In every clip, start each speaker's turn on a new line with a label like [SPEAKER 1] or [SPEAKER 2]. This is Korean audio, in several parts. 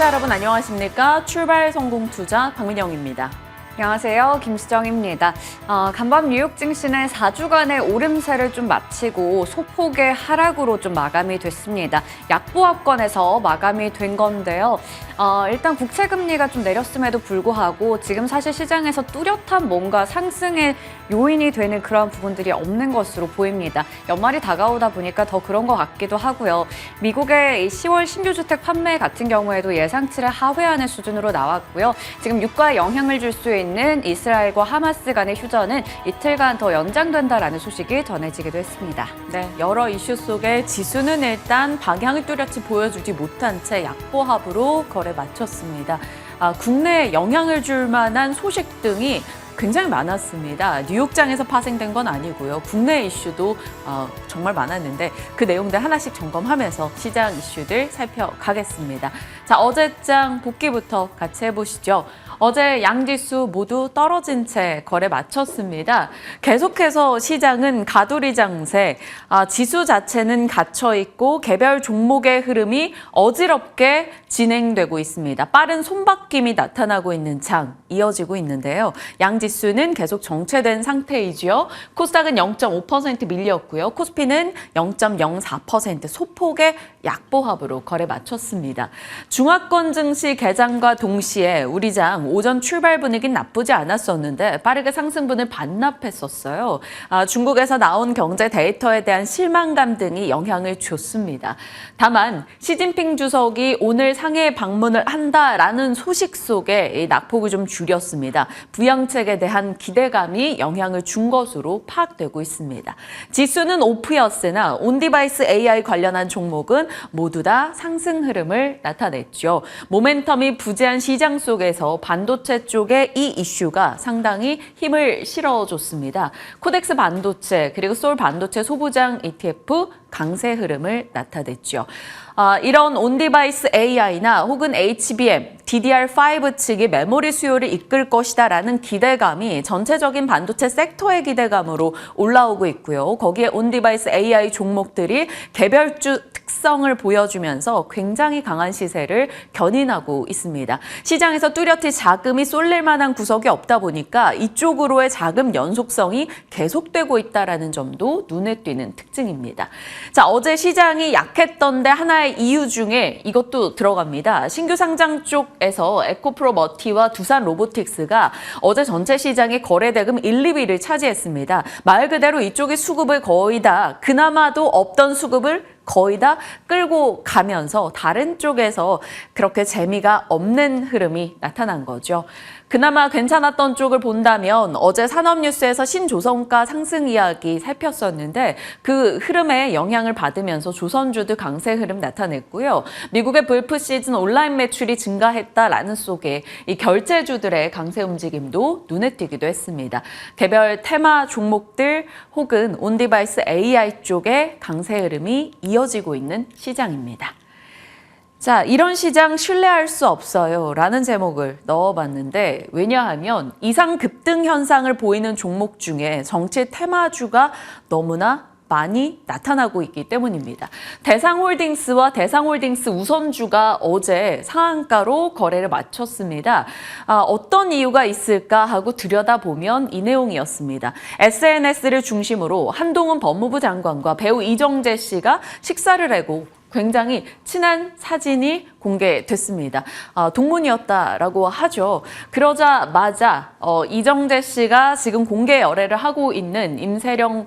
[SPEAKER 1] 시청자 여러분 안녕하십니까? 출발 성공 투자 박민영입니다.
[SPEAKER 2] 안녕하세요. 김수정입니다. 간밤 뉴욕 증시는 4주간의 오름세를 좀 마치고 소폭의 하락으로 좀 마감이 됐습니다. 약보합권에서 마감이 된 건데요. 일단 국채금리가 좀 내렸음에도 불구하고 지금 사실 시장에서 뚜렷한 뭔가 상승의 요인이 되는 그런 부분들이 없는 것으로 보입니다. 연말이 다가오다 보니까 더 그런 것 같기도 하고요. 미국의 10월 신규주택 판매 같은 경우에도 예상치를 하회하는 수준으로 나왔고요. 지금 유가에 영향을 줄 수 있는 이스라엘과 하마스 간의 휴전은 이틀간 더 연장된다라는 소식이 전해지기도 했습니다.
[SPEAKER 1] 네, 여러 이슈 속에 지수는 일단 방향을 뚜렷이 보여주지 못한 채 약보합으로 거래 마쳤습니다. 국내에 영향을 줄 만한 소식 등이 굉장히 많았습니다. 뉴욕장에서 파생된 건 아니고요. 국내 이슈도 정말 많았는데 그 내용들 하나씩 점검하면서 시장 이슈들 살펴가겠습니다. 자, 어제장 복귀부터 같이 해보시죠. 어제 양지수 모두 떨어진 채 거래 마쳤습니다. 계속해서 시장은 가두리 장세, 지수 자체는 갇혀있고 개별 종목의 흐름이 어지럽게 진행되고 있습니다. 빠른 손바뀜이 나타나고 있는 장 이어지고 있는데요. 양지수는 계속 정체된 상태이지요. 코스닥은 0.5% 밀렸고요. 코스피는 0.04% 소폭의 약보합으로 거래 마쳤습니다. 중화권 증시 개장과 동시에 우리 장 오전 출발 분위기는 나쁘지 않았었는데 빠르게 상승분을 반납했었어요. 중국에서 나온 경제 데이터에 대한 실망감 등이 영향을 줬습니다. 다만 시진핑 주석이 오늘 상해에 방문을 한다라는 소식 속에 낙폭을 좀 줄였습니다. 부양책에 대한 기대감이 영향을 준 것으로 파악되고 있습니다. 지수는 오프였으나 온디바이스 AI 관련한 종목은 모두 다 상승 흐름을 나타냈죠. 모멘텀이 부재한 시장 속에서 반도체 쪽의 이 이슈가 상당히 힘을 실어줬습니다. 코덱스 반도체 그리고 소울 반도체 소부장 ETF 강세 흐름을 나타냈죠. 이런 온디바이스 AI나 혹은 HBM, DDR5 측이 메모리 수요를 이끌 것이다라는 기대감이 전체적인 반도체 섹터의 기대감으로 올라오고 있고요. 거기에 온디바이스 AI 종목들이 개별주 특성을 보여주면서 굉장히 강한 시세를 견인하고 있습니다. 시장에서 뚜렷이 자금이 쏠릴 만한 구석이 없다 보니까 이쪽으로의 자금 연속성이 계속되고 있다는 점도 눈에 띄는 특징입니다. 자, 어제 시장이 약했던데 하나의 이유 중에 이것도 들어갑니다. 신규 상장 쪽에서 에코프로머티와 두산 로보틱스가 어제 전체 시장의 거래대금 1, 2위를 차지했습니다. 말 그대로 이쪽이 수급을 거의 다 그나마도 없던 수급을 거의 다 끌고 가면서 다른 쪽에서 그렇게 재미가 없는 흐름이 나타난 거죠. 그나마 괜찮았던 쪽을 본다면 어제 산업뉴스에서 신조선가 상승 이야기 살폈었는데 그 흐름에 영향을 받으면서 조선주도 강세 흐름 나타냈고요. 미국의 불프 시즌 온라인 매출이 증가했다라는 속에 이 결제주들의 강세 움직임도 눈에 띄기도 했습니다. 개별 테마 종목들 혹은 온디바이스 AI 쪽의 강세 흐름이 이어지고 있는 시장입니다. 자, 이런 시장 신뢰할 수 없어요 라는 제목을 넣어봤는데 왜냐하면 이상 급등 현상을 보이는 종목 중에 정치 테마주가 너무나 많이 나타나고 있기 때문입니다. 대상홀딩스와 대상홀딩스 우선주가 어제 상한가로 거래를 마쳤습니다. 어떤 이유가 있을까 하고 들여다보면 이 내용이었습니다. SNS를 중심으로 한동훈 법무부 장관과 배우 이정재 씨가 식사를 하고 굉장히 친한 사진이 공개됐습니다. 동문이었다라고 하죠. 그러자마자 이정재 씨가 지금 공개 열애를 하고 있는 임세령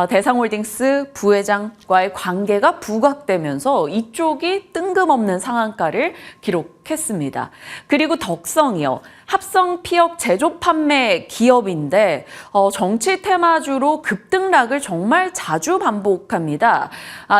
[SPEAKER 1] 대상홀딩스 부회장과의 관계가 부각되면서 이쪽이 뜬금없는 상한가를 기록했습니다. 그리고 덕성이요. 합성 피혁 제조 판매 기업인데 정치 테마주로 급등락을 정말 자주 반복합니다.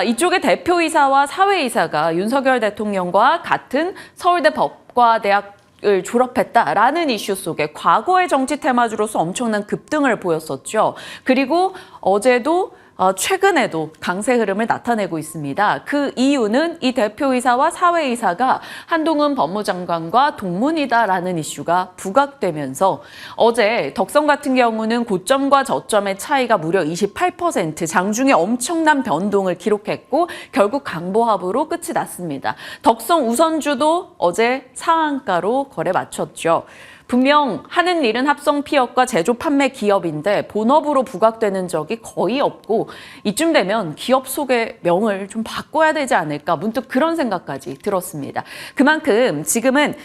[SPEAKER 1] 이쪽의 대표이사와 사회이사가 윤석열 대통령과 같은 서울대 법과대학 을 졸업했다라는 이슈 속에 과거의 정치 테마주로서 엄청난 급등을 보였었죠. 그리고 어제도 최근에도 강세 흐름을 나타내고 있습니다. 그 이유는 이 대표이사와 사회이사가 한동훈 법무장관과 동문이다라는 이슈가 부각되면서 어제 덕성 같은 경우는 고점과 저점의 차이가 무려 28%, 장중에 엄청난 변동을 기록했고 결국 강보합으로 끝이 났습니다. 덕성 우선주도 어제 상한가로 거래 마쳤죠. 분명 하는 일은 합성 피업과 제조 판매 기업인데 본업으로 부각되는 적이 거의 없고 이쯤 되면 기업 속의 명을 좀 바꿔야 되지 않을까 문득 그런 생각까지 들었습니다. 그만큼 지금은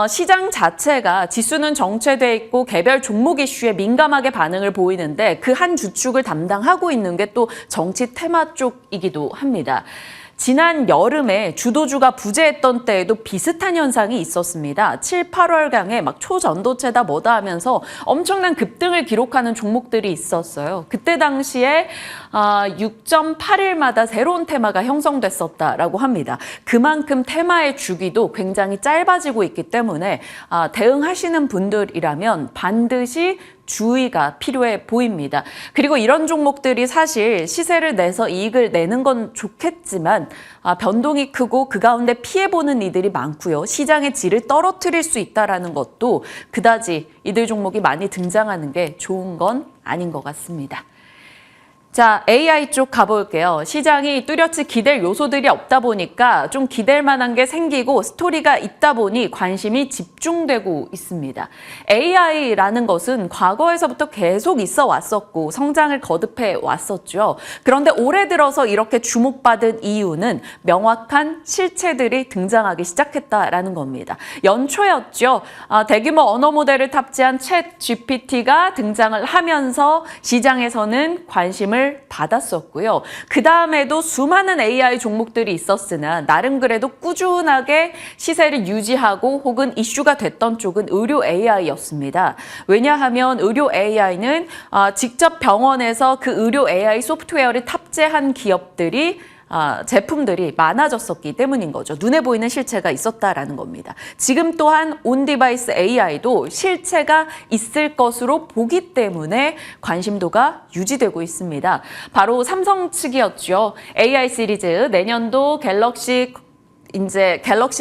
[SPEAKER 1] 시장 자체가 지수는 정체돼 있고 개별 종목 이슈에 민감하게 반응을 보이는데 그 한 주축을 담당하고 있는 게 또 정치 테마 쪽이기도 합니다. 지난 여름에 주도주가 부재했던 때에도 비슷한 현상이 있었습니다. 7, 8월경에 막 초전도체다 뭐다 하면서 엄청난 급등을 기록하는 종목들이 있었어요. 그때 당시에 6.8일마다 새로운 테마가 형성됐었다라고 합니다. 그만큼 테마의 주기도 굉장히 짧아지고 있기 때문에 대응하시는 분들이라면 반드시 주의가 필요해 보입니다. 그리고 이런 종목들이 사실 시세를 내서 이익을 내는 건 좋겠지만 변동이 크고 그 가운데 피해보는 이들이 많고요. 시장의 질을 떨어뜨릴 수 있다는 것도 그다지 이들 종목이 많이 등장하는 게 좋은 건 아닌 것 같습니다. 자, AI 쪽 가볼게요. 시장이 뚜렷이 기댈 요소들이 없다 보니까 좀 기댈 만한 게 생기고 스토리가 있다 보니 관심이 집중되고 있습니다. AI라는 것은 과거에서부터 계속 있어 왔었고 성장을 거듭해 왔었죠. 그런데 올해 들어서 이렇게 주목받은 이유는 명확한 실체들이 등장하기 시작했다라는 겁니다. 연초였죠. 대규모 언어 모델을 탑재한 챗 GPT가 등장을 하면서 시장에서는 관심을 받았었고요. 그 다음에도 수많은 AI 종목들이 있었으나 나름 그래도 꾸준하게 시세를 유지하고 혹은 이슈가 됐던 쪽은 의료 AI였습니다. 왜냐하면 의료 AI는 직접 병원에서 그 의료 AI 소프트웨어를 탑재한 기업들이 제품들이 많아졌었기 때문인 거죠. 눈에 보이는 실체가 있었다라는 겁니다. 지금 또한 온디바이스 AI도 실체가 있을 것으로 보기 때문에 관심도가 유지되고 있습니다. 바로 삼성 측이었죠. AI 시리즈 내년도 갤럭시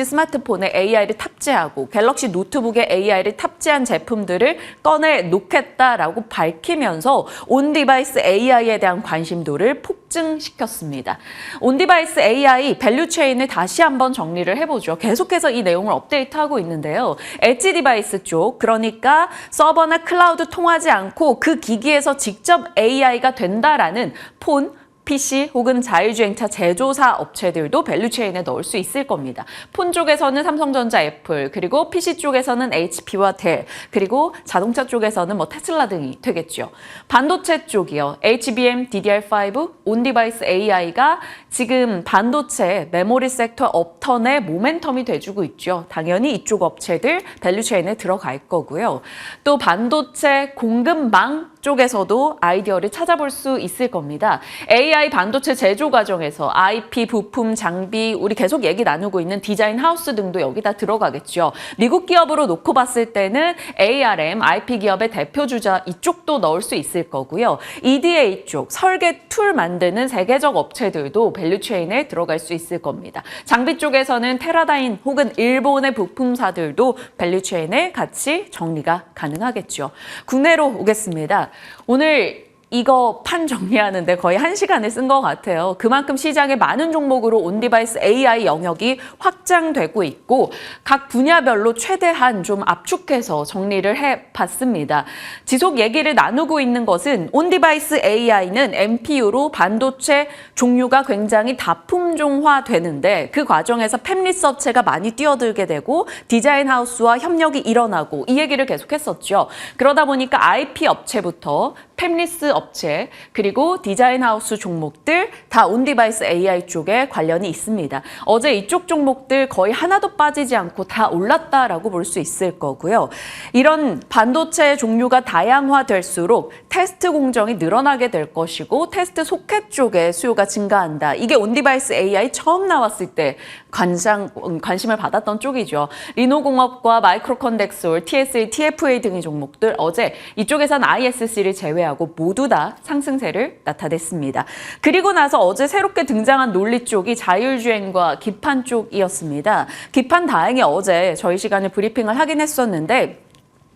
[SPEAKER 1] 스마트폰에 AI를 탑재하고 갤럭시 노트북에 AI를 탑재한 제품들을 꺼내 놓겠다라고 밝히면서 온디바이스 AI에 대한 관심도를 폭증시켰습니다. 온디바이스 AI 밸류체인을 다시 한번 정리를 해보죠. 계속해서 이 내용을 업데이트하고 있는데요. 엣지 디바이스 쪽, 그러니까 서버나 클라우드 통하지 않고 그 기기에서 직접 AI가 된다라는 폰, PC 혹은 자율주행차 제조사 업체들도 밸류체인에 넣을 수 있을 겁니다. 폰 쪽에서는 삼성전자, 애플, 그리고 PC 쪽에서는 HP와 델, 그리고 자동차 쪽에서는 테슬라 등이 되겠죠. 반도체 쪽이요. HBM, DDR5, 온디바이스 AI가 지금 반도체 메모리 섹터 업턴의 모멘텀이 돼주고 있죠. 당연히 이쪽 업체들 밸류체인에 들어갈 거고요. 또 반도체 공급망 쪽에서도 아이디어를 찾아볼 수 있을 겁니다. AI 반도체 제조 과정에서 IP, 부품, 장비, 우리 계속 얘기 나누고 있는 디자인 하우스 등도 여기다 들어가겠죠. 미국 기업으로 놓고 봤을 때는 ARM, IP 기업의 대표 주자 이쪽도 넣을 수 있을 거고요. EDA 쪽, 설계 툴 만드는 세계적 업체들도 밸류체인에 들어갈 수 있을 겁니다. 장비 쪽에서는 테라다인 혹은 일본의 부품사들도 밸류체인에 같이 정리가 가능하겠죠. 국내로 오겠습니다. 오늘 이거 판 정리하는데 거의 1시간을 쓴 것 같아요. 그만큼 시장의 많은 종목으로 온디바이스 AI 영역이 확장되고 있고 각 분야별로 최대한 좀 압축해서 정리를 해봤습니다. 지속 얘기를 나누고 있는 것은 온디바이스 AI는 NPU로 반도체 종류가 굉장히 다품종화되는데 그 과정에서 팹리스 업체가 많이 뛰어들게 되고 디자인 하우스와 협력이 일어나고 이 얘기를 계속했었죠. 그러다 보니까 IP 업체부터 팹리스 업체 그리고 디자인 하우스 종목들 다 온디바이스 AI 쪽에 관련이 있습니다. 어제 이쪽 종목들 거의 하나도 빠지지 않고 다 올랐다라고 볼 수 있을 거고요. 이런 반도체 종류가 다양화될수록 테스트 공정이 늘어나게 될 것이고 테스트 소켓 쪽에 수요가 증가한다. 이게 온디바이스 AI 처음 나왔을 때 관심을 받았던 쪽이죠. 리노공업과 마이크로컨덱솔, TSA, TFA 등의 종목들 어제 이쪽에선 ISC를 제외하고 제외하고 모두 다 상승세를 나타냈습니다. 그리고 나서 어제 새롭게 등장한 논리 쪽이 자율주행과 기판 쪽이었습니다. 기판 다행히 어제 저희 시간에 브리핑을 하긴 했었는데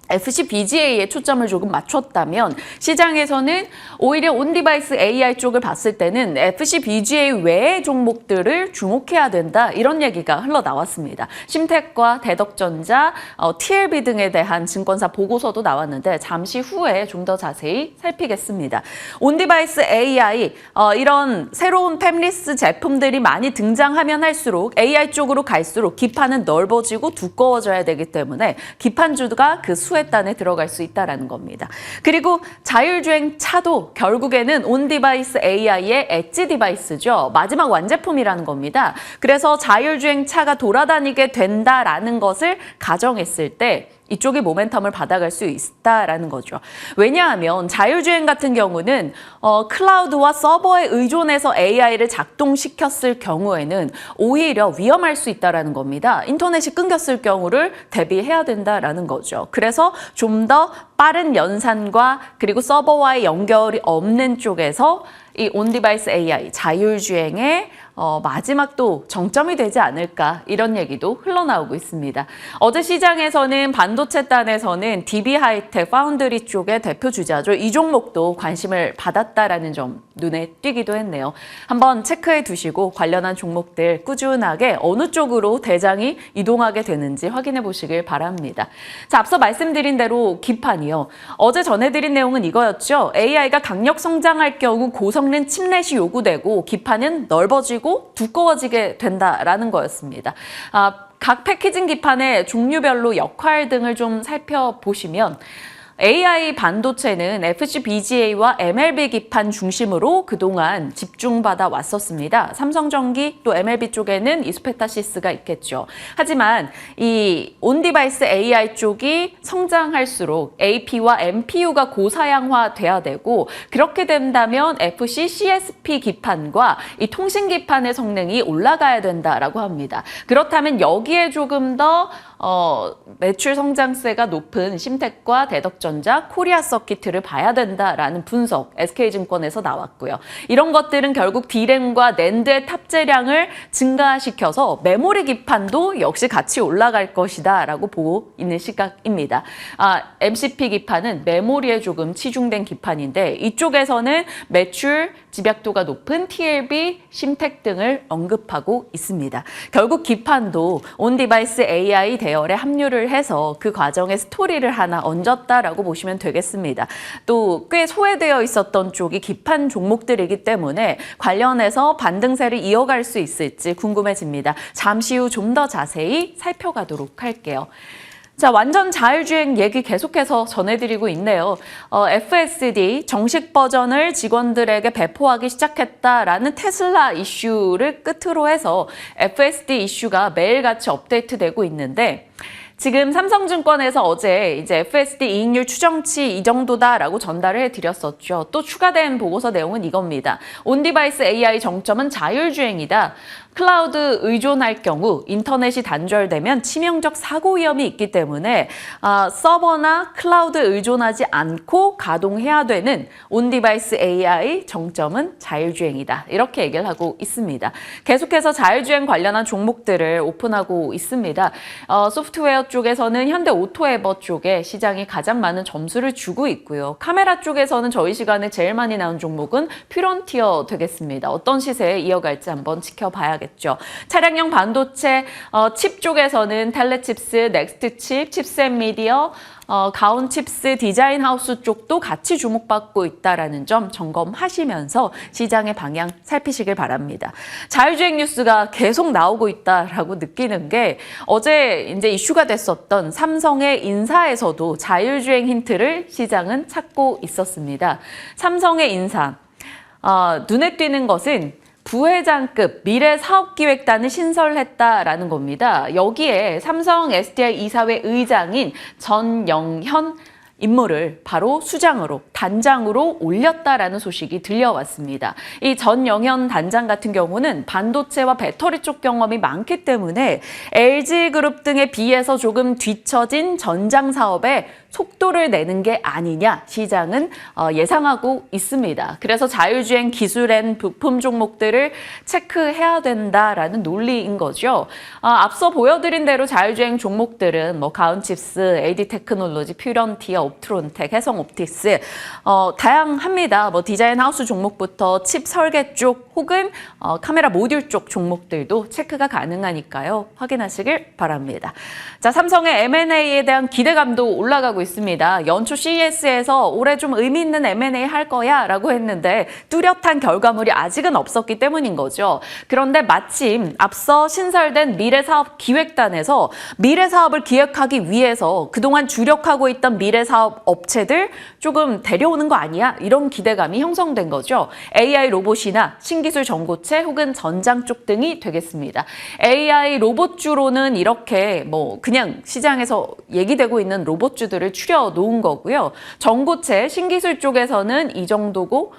[SPEAKER 1] FCBGA에 초점을 조금 맞췄다면 시장에서는 오히려 온디바이스 AI 쪽을 봤을 때는 FCBGA 외의 종목들을 주목해야 된다 이런 얘기가 흘러나왔습니다. 심텍과 대덕전자, TLB 등에 대한 증권사 보고서도 나왔는데 잠시 후에 좀 더 자세히 살피겠습니다. 온디바이스 AI 이런 새로운 팸리스 제품들이 많이 등장하면 할수록 AI 쪽으로 갈수록 기판은 넓어지고 두꺼워져야 되기 때문에 기판주가 그 수혜단에 들어갈 수 있다는 겁니다. 그리고 자율주행 차도 결국에는 온디바이스 AI의 엣지 디바이스죠. 마지막 완제품이라는 겁니다. 그래서 자율주행 차가 돌아다니게 된다라는 것을 가정했을 때 이쪽이 모멘텀을 받아갈 수 있다라는 거죠. 왜냐하면 자율주행 같은 경우는 클라우드와 서버에 의존해서 AI를 작동시켰을 경우에는 오히려 위험할 수 있다라는 겁니다. 인터넷이 끊겼을 경우를 대비해야 된다라는 거죠. 그래서 좀 더 빠른 연산과 그리고 서버와의 연결이 없는 쪽에서 이 온디바이스 AI 자율주행의 마지막 또 정점이 되지 않을까 이런 얘기도 흘러나오고 있습니다. 어제 시장에서는 반도체단에서는 DB 하이텍 파운드리 쪽의 대표 주자죠. 이 종목도 관심을 받았다라는 점 눈에 띄기도 했네요. 한번 체크해 두시고 관련한 종목들 꾸준하게 어느 쪽으로 대장이 이동하게 되는지 확인해 보시길 바랍니다. 자, 앞서 말씀드린 대로 기판이요. 어제 전해드린 내용은 이거였죠. AI가 강력 성장할 경우 고성능 칩넷이 요구되고 기판은 넓어지고 두꺼워지게 된다라는 거였습니다. 각 패키징 기판의 종류별로 역할 등을 좀 살펴보시면 AI 반도체는 FCBGA와 MLB 기판 중심으로 그동안 집중받아 왔었습니다. 삼성전기 또 MLB 쪽에는 이스페타시스가 있겠죠. 하지만 이 온디바이스 AI 쪽이 성장할수록 AP와 MPU가 고사양화돼야 되고 그렇게 된다면 FC, CSP 기판과 이 통신 기판의 성능이 올라가야 된다라고 합니다. 그렇다면 여기에 조금 더 매출 성장세가 높은 심텍과 대덕전자, 코리아 서키트를 봐야 된다라는 분석 SK증권에서 나왔고요. 이런 것들은 결국 D램과 낸드의 탑재량을 증가시켜서 메모리 기판도 역시 같이 올라갈 것이다 라고 보고 있는 시각입니다. MCP 기판은 메모리에 조금 치중된 기판인데 이쪽에서는 매출 집약도가 높은 TLB, 심텍 등을 언급하고 있습니다. 결국 기판도 온디바이스 AI 대열에 합류를 해서 그 과정에 스토리를 하나 얹었다라고 보시면 되겠습니다. 또 꽤 소외되어 있었던 쪽이 기판 종목들이기 때문에 관련해서 반등세를 이어갈 수 있을지 궁금해집니다. 잠시 후 좀 더 자세히 살펴가도록 할게요. 자, 완전 자율주행 얘기 계속해서 전해드리고 있네요. FSD 정식 버전을 직원들에게 배포하기 시작했다라는 테슬라 이슈를 끝으로 해서 FSD 이슈가 매일같이 업데이트되고 있는데 지금 삼성증권에서 어제 이제 FSD 이익률 추정치 이 정도다라고 전달을 해드렸었죠. 또 추가된 보고서 내용은 이겁니다. 온디바이스 AI 정점은 자율주행이다. 클라우드 의존할 경우 인터넷이 단절되면 치명적 사고 위험이 있기 때문에 서버나 클라우드 의존하지 않고 가동해야 되는 온디바이스 AI 정점은 자율주행이다. 이렇게 얘기를 하고 있습니다. 계속해서 자율주행 관련한 종목들을 오픈하고 있습니다. 소프트웨어 쪽에서는 현대 오토에버 쪽에 시장이 가장 많은 점수를 주고 있고요. 카메라 쪽에서는 저희 시간에 제일 많이 나온 종목은 퓨런티어 되겠습니다. 어떤 시세에 이어갈지 한번 지켜봐야겠죠. 차량용 반도체 칩 쪽에서는 텔레칩스, 넥스트칩, 칩셋미디어, 가온칩스 디자인 하우스 쪽도 같이 주목받고 있다라는 점 점검하시면서 시장의 방향 살피시길 바랍니다. 자율주행 뉴스가 계속 나오고 있다라고 느끼는 게 어제 이제 이슈가 됐었던 삼성의 인사에서도 자율주행 힌트를 시장은 찾고 있었습니다. 삼성의 인사 눈에 띄는 것은 부회장급 미래사업기획단을 신설했다라는 겁니다. 여기에 삼성 SDI 이사회 의장인 전영현 임무를 바로 수장으로, 단장으로 올렸다라는 소식이 들려왔습니다. 이 전 영현 단장 같은 경우는 반도체와 배터리 쪽 경험이 많기 때문에 LG그룹 등에 비해서 조금 뒤처진 전장 사업에 속도를 내는 게 아니냐 시장은 예상하고 있습니다. 그래서 자율주행 기술엔 부품 종목들을 체크해야 된다라는 논리인 거죠. 앞서 보여드린 대로 자율주행 종목들은 뭐 가온칩스, AD테크놀로지, 퓨런티어, 옵트론텍, 해성옵틱스 다양합니다. 뭐 디자인 하우스 종목부터 칩 설계 쪽 혹은 카메라 모듈 쪽 종목들도 체크가 가능하니까요. 확인하시길 바랍니다. 자, 삼성의 M&A에 대한 기대감도 올라가고 있습니다. 연초 CES에서 올해 좀 의미 있는 M&A 할 거야 라고 했는데 뚜렷한 결과물이 아직은 없었기 때문인 거죠. 그런데 마침 앞서 신설된 미래사업기획단에서 미래사업을 기획하기 위해서 그동안 주력하고 있던 미래사업 업체들 조금 데려오는 거 아니야? 이런 기대감이 형성된 거죠. AI 로봇이나 신기술 전고체 혹은 전장 쪽 등이 되겠습니다. AI 로봇주로는 이렇게 뭐 그냥 시장에서 얘기되고 있는 로봇주들을 추려 놓은 거고요. 전고체, 신기술 쪽에서는 이 정도고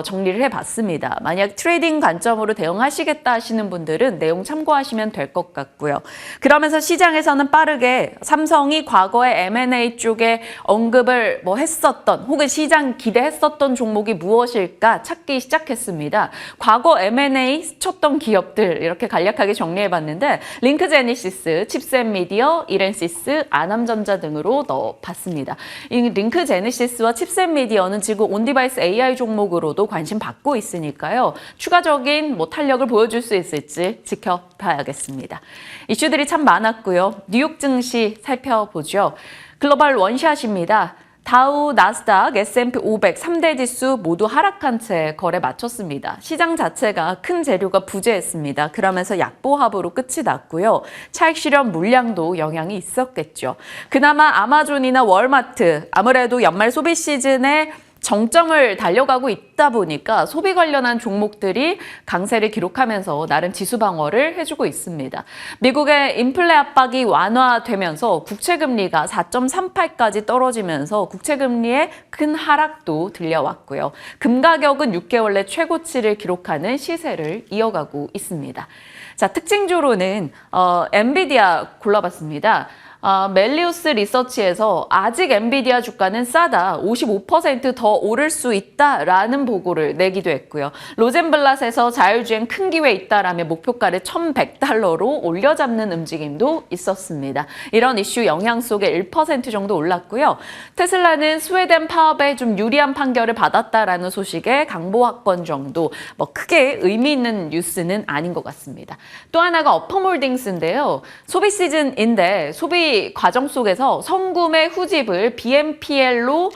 [SPEAKER 1] 정리를 해봤습니다. 만약 트레이딩 관점으로 대응하시겠다 하시는 분들은 내용 참고하시면 될 것 같고요. 그러면서 시장에서는 빠르게 삼성이 과거에 M&A 쪽에 언급을 했었던 혹은 시장 기대했었던 종목이 무엇일까 찾기 시작했습니다. 과거 M&A 스쳤던 기업들 이렇게 간략하게 정리해봤는데 링크제니시스, 칩셋미디어, 이렌시스, 아남전자 등으로 넣어봤습니다. 이 링크제니시스와 칩셋미디어는 지금 온디바이스 AI 종목으로도 관심 받고 있으니까요. 추가적인 탄력을 보여줄 수 있을지 지켜봐야겠습니다. 이슈들이 참 많았고요. 뉴욕 증시 살펴보죠. 글로벌 원샷입니다. 다우, 나스닥, S&P 500, 3대 지수 모두 하락한 채 거래 마쳤습니다. 시장 자체가 큰 재료가 부재했습니다. 그러면서 약보합으로 끝이 났고요. 차익 실현 물량도 영향이 있었겠죠. 그나마 아마존이나 월마트, 아무래도 연말 소비 시즌에 정점을 달려가고 있다 보니까 소비 관련한 종목들이 강세를 기록하면서 나름 지수 방어를 해주고 있습니다. 미국의 인플레 압박이 완화되면서 국채금리가 4.38까지 떨어지면서 국채금리의 큰 하락도 들려왔고요. 금 가격은 6개월 내 최고치를 기록하는 시세를 이어가고 있습니다. 자, 특징주로는 엔비디아 골라봤습니다. 멜리우스 리서치에서 아직 엔비디아 주가는 싸다, 55% 더 오를 수 있다라는 보고를 내기도 했고요. 로젠블랏에서 자율주행 큰 기회 있다라며 목표가를 $1,100로 올려잡는 움직임도 있었습니다. 이런 이슈 영향 속에 1% 정도 올랐고요. 테슬라는 스웨덴 파업에 좀 유리한 판결을 받았다라는 소식에 강보합권 정도 크게 의미 있는 뉴스는 아닌 것 같습니다. 또 하나가 어퍼몰딩스인데요. 소비 시즌인데 소비 과정 속에서 성구매 후집을 BNPL로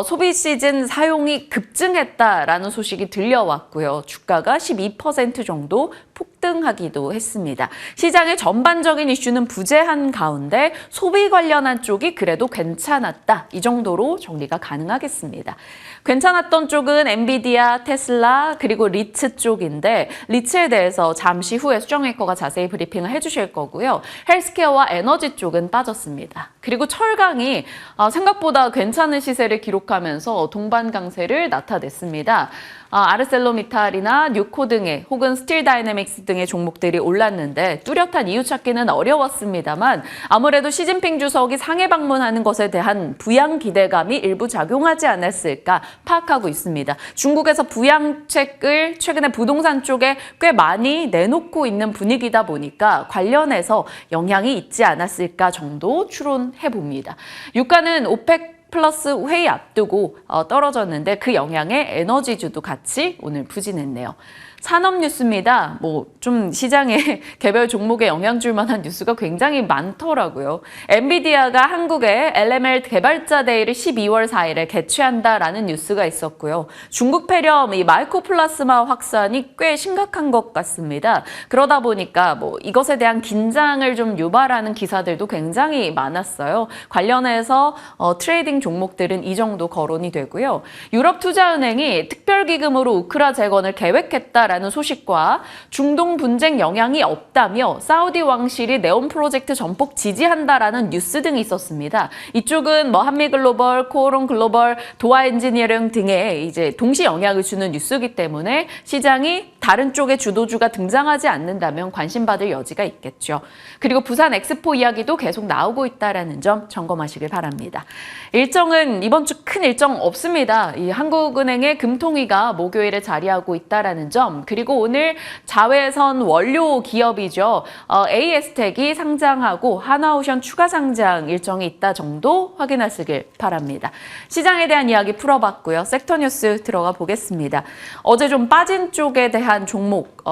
[SPEAKER 1] 소비 시즌 사용이 급증했다라는 소식이 들려왔고요. 주가가 12% 정도 폭등하기도 했습니다. 시장의 전반적인 이슈는 부재한 가운데 소비 관련한 쪽이 그래도 괜찮았다. 이 정도로 정리가 가능하겠습니다. 괜찮았던 쪽은 엔비디아, 테슬라, 그리고 리츠 쪽인데 리츠에 대해서 잠시 후에 수정앵커가 자세히 브리핑을 해주실 거고요. 헬스케어와 에너지 쪽은 빠졌습니다. 그리고 철강이 생각보다 괜찮은 시세를 기록하면서 동반 강세를 나타냈습니다. 아르셀로미탈이나 뉴코 등의 혹은 스틸 다이내믹스 등의 종목들이 올랐는데 뚜렷한 이유 찾기는 어려웠습니다만 아무래도 시진핑 주석이 상해 방문하는 것에 대한 부양 기대감이 일부 작용하지 않았을까 파악하고 있습니다. 중국에서 부양책을 최근에 부동산 쪽에 꽤 많이 내놓고 있는 분위기다 보니까 관련해서 영향이 있지 않았을까 정도 추론해 봅니다. 유가는 오펙 플러스 회의 앞두고 떨어졌는데 그 영향에 에너지주도 같이 오늘 부진했네요. 산업 뉴스입니다. 좀 시장에 개별 종목에 영향 줄 만한 뉴스가 굉장히 많더라고요. 엔비디아가 한국에 LML 개발자 데이를 12월 4일에 개최한다라는 뉴스가 있었고요. 중국 폐렴, 이 마이코플라스마 확산이 꽤 심각한 것 같습니다. 그러다 보니까 이것에 대한 긴장을 좀 유발하는 기사들도 굉장히 많았어요. 관련해서 트레이딩 종목들은 이 정도 거론이 되고요. 유럽투자은행이 특별기금으로 우크라 재건을 계획했다 된다라는 소식과 중동 분쟁 영향이 없다며 사우디 왕실이 네온 프로젝트 전폭 지지한다라는 뉴스 등이 있었습니다. 이쪽은 한미글로벌, 코오롱 글로벌, 도아 엔지니어링 등에 이제 동시 영향을 주는 뉴스이기 때문에 시장이 다른 쪽의 주도주가 등장하지 않는다면 관심받을 여지가 있겠죠. 그리고 부산 엑스포 이야기도 계속 나오고 있다라는 점 점검하시길 바랍니다. 일정은 이번 주 큰 일정 없습니다. 이 한국은행의 금통위가 목요일에 자리하고 있다라는 점, 그리고 오늘 자외선 원료 기업이죠. AS텍이 상장하고 하나오션 추가 상장 일정이 있다 정도 확인하시길 바랍니다. 시장에 대한 이야기 풀어봤고요. 섹터 뉴스 들어가 보겠습니다. 어제 좀 빠진 쪽에 대한 종목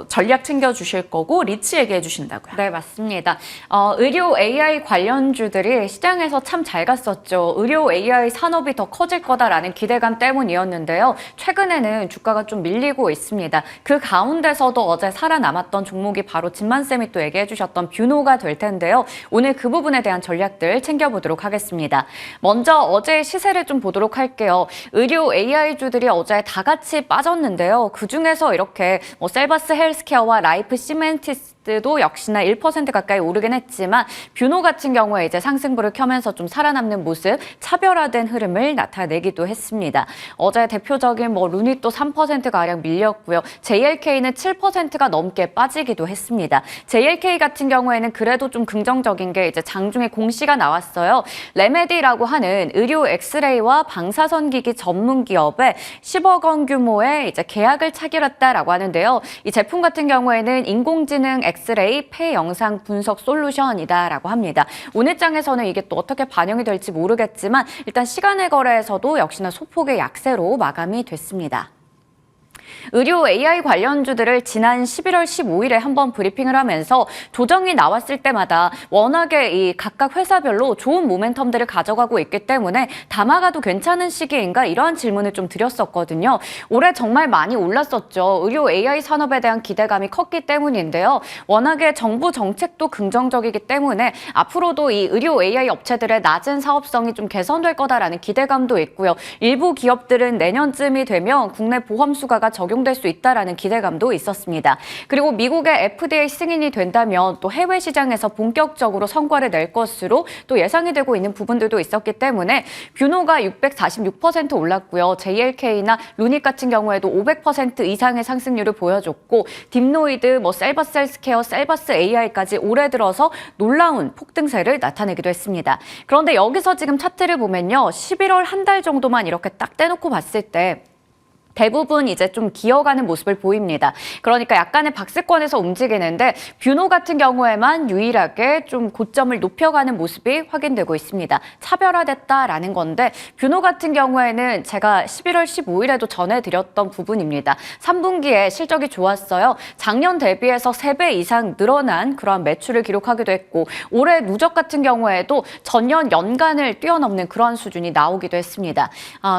[SPEAKER 1] 전략 챙겨주실 거고 리치 얘기해 주신다고요.
[SPEAKER 2] 네, 맞습니다. 의료 AI 관련주들이 시장에서 참 잘 갔었죠. 의료 AI 산업이 더 커질 거다라는 기대감 때문이었는데요. 최근에는 주가가 좀 밀리고 있습니다. 그 가운데서도 어제 살아남았던 종목이 바로 진만쌤이 또 얘기해 주셨던 뷰노가 될 텐데요. 오늘 그 부분에 대한 전략들 챙겨보도록 하겠습니다. 먼저 어제 시세를 좀 보도록 할게요. 의료 AI주들이 어제 다 같이 빠졌는데요. 그중에서 이렇게 셀바스 헬스케어와 라이프 시멘티스도 역시나 1% 가까이 오르긴 했지만 뷰노 같은 경우에 이제 상승부를 켜면서 좀 살아남는 모습, 차별화된 흐름을 나타내기도 했습니다. 어제 대표적인 루닛도 3%가량 밀렸고요. JLK는 7%가 넘게 빠지기도 했습니다. JLK 같은 경우에는 그래도 좀 긍정적인 게 이제 장중에 공시가 나왔어요. 레메디라고 하는 의료 엑스레이와 방사선기기 전문 기업에 10억 원 규모의 이제 계약을 차결했다라고 하는데요. 이 제품 같은 경우에는 인공지능 엑스레이 폐 영상 분석 솔루션이다라고 합니다. 오늘 장에서는 이게 또 어떻게 반영이 될지 모르겠지만 일단 시간의 거래에서도 역시나 소폭의 약세로 마감이 됐습니다. 의료 AI 관련주들을 지난 11월 15일에 한번 브리핑을 하면서 조정이 나왔을 때마다 워낙에 이 각각 회사별로 좋은 모멘텀들을 가져가고 있기 때문에 담아가도 괜찮은 시기인가 이러한 질문을 좀 드렸었거든요. 올해 정말 많이 올랐었죠. 의료 AI 산업에 대한 기대감이 컸기 때문인데요. 워낙에 정부 정책도 긍정적이기 때문에 앞으로도 이 의료 AI 업체들의 낮은 사업성이 좀 개선될 거다라는 기대감도 있고요. 일부 기업들은 내년쯤이 되면 국내 보험 수가가 적용될 수 있다라는 기대감도 있었습니다. 그리고 미국의 FDA 승인이 된다면 또 해외 시장에서 본격적으로 성과를 낼 것으로 또 예상이 되고 있는 부분들도 있었기 때문에 뷰노가 646% 올랐고요. JLK나 루닛 같은 경우에도 500% 이상의 상승률을 보여줬고 딥노이드, 셀바스 헬스케어, 셀바스 AI까지 올해 들어서 놀라운 폭등세를 나타내기도 했습니다. 그런데 여기서 지금 차트를 보면요. 11월 한 달 정도만 이렇게 딱 떼놓고 봤을 때 대부분 이제 좀 기어가는 모습을 보입니다. 그러니까 약간의 박스권에서 움직이는데 뷰노 같은 경우에만 유일하게 좀 고점을 높여가는 모습이 확인되고 있습니다. 차별화됐다라는 건데 뷰노 같은 경우에는 제가 11월 15일에도 전해드렸던 부분입니다. 3분기에 실적이 좋았어요. 작년 대비해서 3배 이상 늘어난 그러한 매출을 기록하기도 했고 올해 누적 같은 경우에도 전년 연간을 뛰어넘는 그러한 수준이 나오기도 했습니다.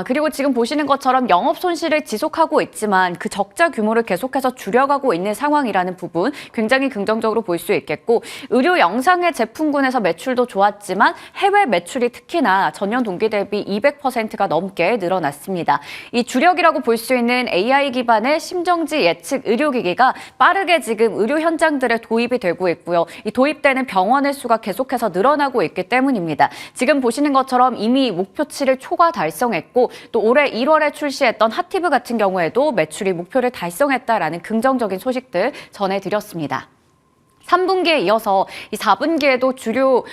[SPEAKER 2] 그리고 지금 보시는 것처럼 영업 손실을 지속하고 있지만 그 적자 규모를 계속해서 줄여가고 있는 상황이라는 부분 굉장히 긍정적으로 볼 수 있겠고 의료 영상의 제품군에서 매출도 좋았지만 해외 매출이 특히나 전년 동기 대비 200%가 넘게 늘어났습니다. 이 주력이라고 볼 수 있는 AI 기반의 심정지 예측 의료기기가 빠르게 지금 의료 현장들에 도입이 되고 있고요. 이 도입되는 병원의 수가 계속해서 늘어나고 있기 때문입니다. 지금 보시는 것처럼 이미 목표치를 초과 달성했고 또 올해 1월에 출시했던 핫티브 같은 경우에도 매출이 목표를 달성했다라는 긍정적인 소식들 전해드렸습니다. 3분기에 이어서 이 4분기에도 주요